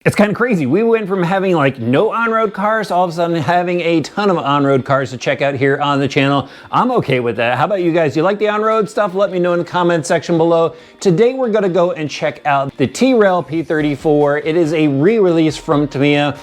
It's kind of crazy. We went from having like no on-road cars to all of a sudden having a ton of on-road cars to check out here on the channel. I'm okay with that. How about you guys? You like the on-road stuff? Let me know in the comment section below. Today we're gonna go and check out the Tyrrell P34. It is a re-release from Tamiya.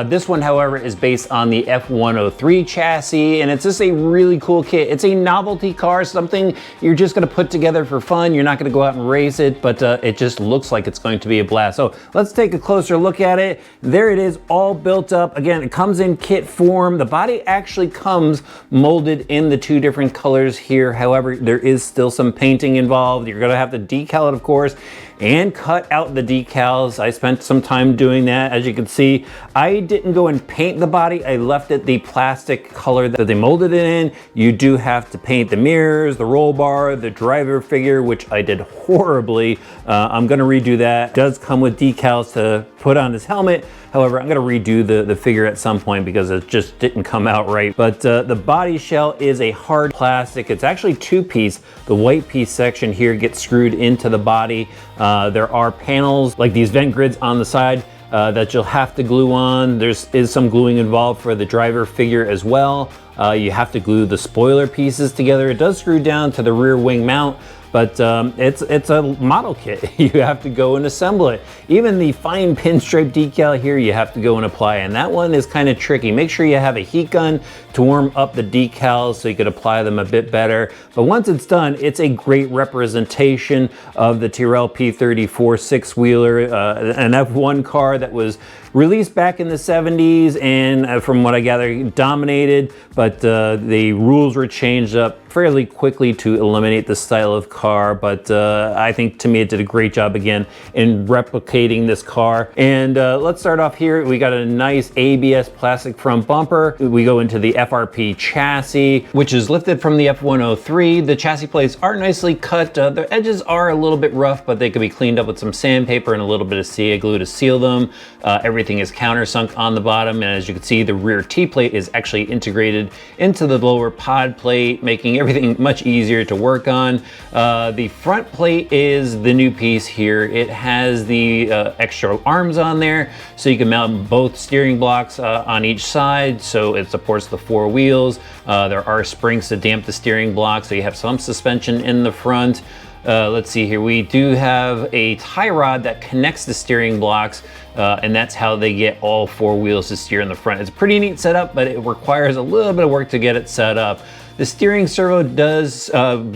This one, however, is based on the F103 chassis, and it's just a really cool kit. It's a novelty car, something you're just gonna put together for fun. You're not gonna go out and race it, but it just looks like it's going to be a blast. So let's take a closer look at it. There it is, all built up. Again, it comes in kit form. The body actually comes molded in the two different colors here. However, there is still some painting involved. You're gonna have to decal it, of course, and cut out the decals. I spent some time doing that. As you can see, I didn't go and paint the body. I left it the plastic color that they molded it in. You do have to paint the mirrors, the roll bar, the driver figure, which I did horribly. I'm gonna redo that. It does come with decals to put on this helmet. However, I'm gonna redo the figure at some point because it just didn't come out right. But the body shell is a hard plastic. It's actually two-piece. The white piece section here gets screwed into the body. There are panels like these vent grids on the side that you'll have to glue on. There is some gluing involved for the driver figure as well. You have to glue the spoiler pieces together. It does screw down to the rear wing mount, but it's a model kit. You have to go and assemble it. Even the fine pinstripe decal here, you have to go and apply, and that one is kind of tricky. Make sure you have a heat gun to warm up the decals so you could apply them a bit better. But once it's done, it's a great representation of the Tyrrell P34 six-wheeler, an F1 car that was released back in the 70s and from what I gather dominated, but the rules were changed up fairly quickly to eliminate the style of car. But I think Tamiya did a great job again in replicating this car. And let's start off here. We got a nice ABS plastic front bumper. We go into the FRP chassis, which is lifted from the F103. The chassis plates are nicely cut. The edges are a little bit rough, but they could be cleaned up with some sandpaper and a little bit of CA glue to seal them. Everything is countersunk on the bottom, and as you can see, the rear T-plate is actually integrated into the lower pod plate, making everything much easier to work on. The front plate is the new piece here. It has the extra arms on there, so you can mount both steering blocks on each side, so it supports the four wheels. There are springs to damp the steering block, so you have some suspension in the front. Let's see here, we do have a tie rod that connects the steering blocks, and that's how they get all four wheels to steer in the front. It's a pretty neat setup, but it requires a little bit of work to get it set up. The steering servo does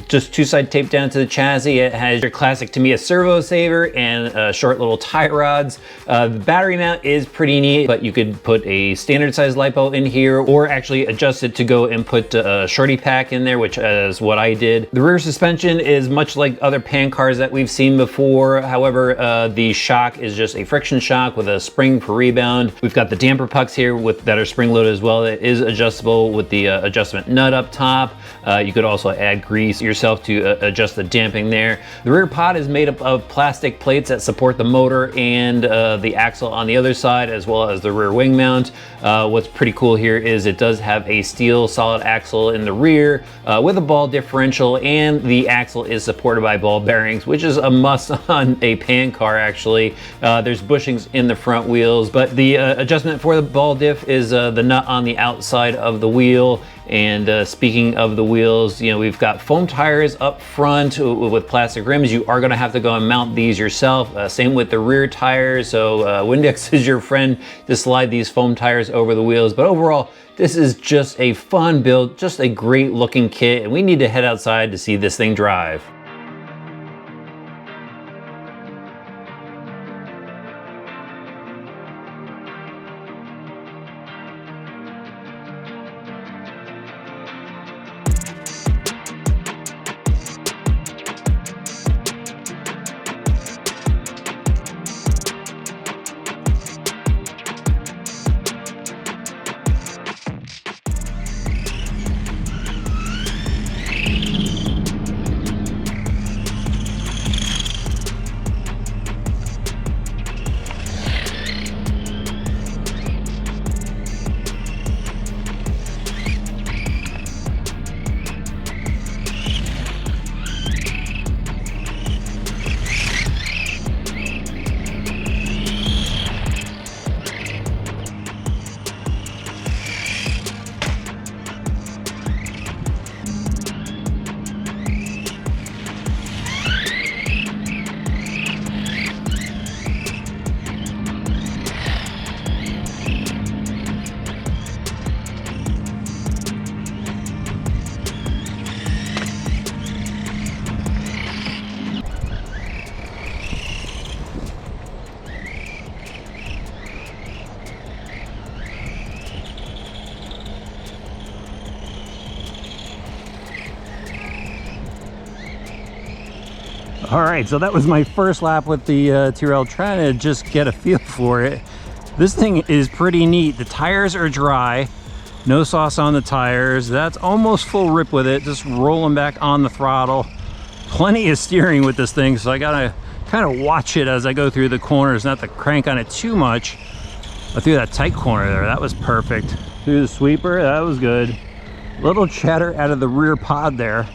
just two-side tape down to the chassis. It has your classic Tamiya servo saver and short little tie rods. The battery mount is pretty neat, but you could put a standard size LiPo in here or actually adjust it to go and put a shorty pack in there, which is what I did. The rear suspension is much like other pan cars that we've seen before. However, the shock is just a friction shock with a spring for rebound. We've got the damper pucks here that are spring loaded as well. It is adjustable with the adjustment nut up top. You could also add grease yourself to adjust the damping there. The rear pod is made up of plastic plates that support the motor and the axle on the other side, as well as the rear wing mount. What's pretty cool here is it does have a steel solid axle in the rear with a ball differential, and the axle is supported by ball bearings, which is a must on a pan car actually. There's bushings in the front wheels, but the adjustment for the ball diff is the nut on the outside of the wheel. And speaking of the wheels, you know, we've got foam tires up front with plastic rims. You are gonna have to go and mount these yourself. Same with the rear tires. So Windex is your friend to slide these foam tires over the wheels. But overall, this is just a fun build, just a great looking kit. And we need to head outside to see this thing drive. All right, so that was my first lap with the Tyrrell, trying to just get a feel for it. This thing is pretty neat. The tires are dry, no sauce on the tires. That's almost full rip with it, just rolling back on the throttle. Plenty of steering with this thing, so I gotta kind of watch it as I go through the corners, not to crank on it too much. I threw that tight corner there, that was perfect. Through the sweeper, that was good. Little chatter out of the rear pod there.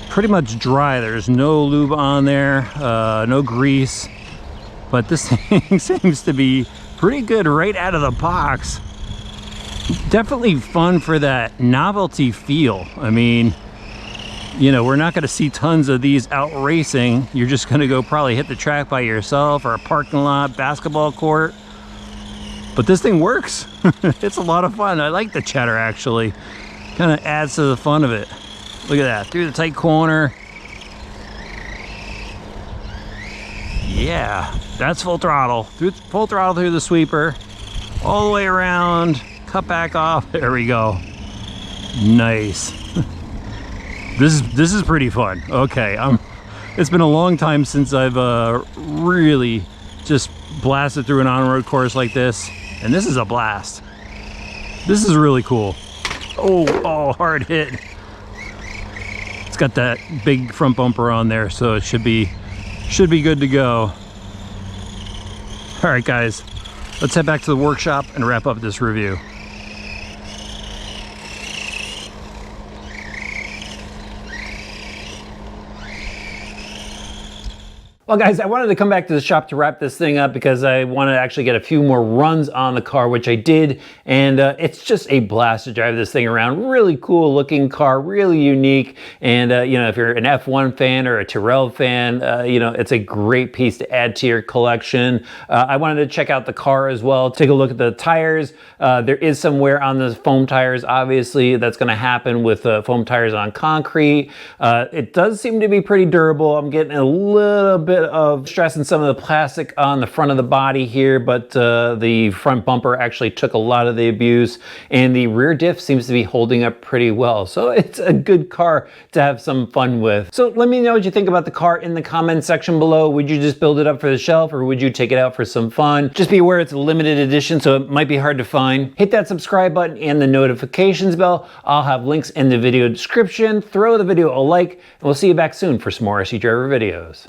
Pretty much dry, there's no lube on there, no grease. But this thing seems to be pretty good right out of the box. Definitely fun for that novelty feel. I mean, you know, we're not gonna see tons of these out racing. You're just gonna go probably hit the track by yourself or a parking lot, basketball court. But this thing works. It's a lot of fun. I like the chatter actually. Kind of adds to the fun of it. Look at that, through the tight corner. Yeah, that's full throttle. Full throttle through the sweeper. All the way around, cut back off. There we go. Nice. This is pretty fun. Okay, it's been a long time since I've really just blasted through an on-road course like this. And this is a blast. This is really cool. Oh, hard hit. It's got that big front bumper on there, so it should be good to go. All right, guys, let's head back to the workshop and wrap up this review. Well, guys, I wanted to come back to the shop to wrap this thing up because I wanted to actually get a few more runs on the car, which I did, and it's just a blast to drive this thing around. Really cool looking car, really unique, and you know, if you're an F1 fan or a Tyrrell fan, you know, it's a great piece to add to your collection. I wanted to check out the car as well, take a look at the tires. There is some wear on the foam tires, obviously. That's going to happen with foam tires on concrete. It does seem to be pretty durable. I'm getting a little bit of stress in some of the plastic on the front of the body here, but the front bumper actually took a lot of the abuse, and the rear diff seems to be holding up pretty well. So it's a good car to have some fun with. So let me know what you think about the car in the comments section below. Would you just build it up for the shelf, or would you take it out for some fun? Just be aware it's a limited edition, so it might be hard to find. Hit that subscribe button and the notifications bell. I'll have links in the video description. Throw the video a like, and we'll see you back soon for some more RC Driver videos.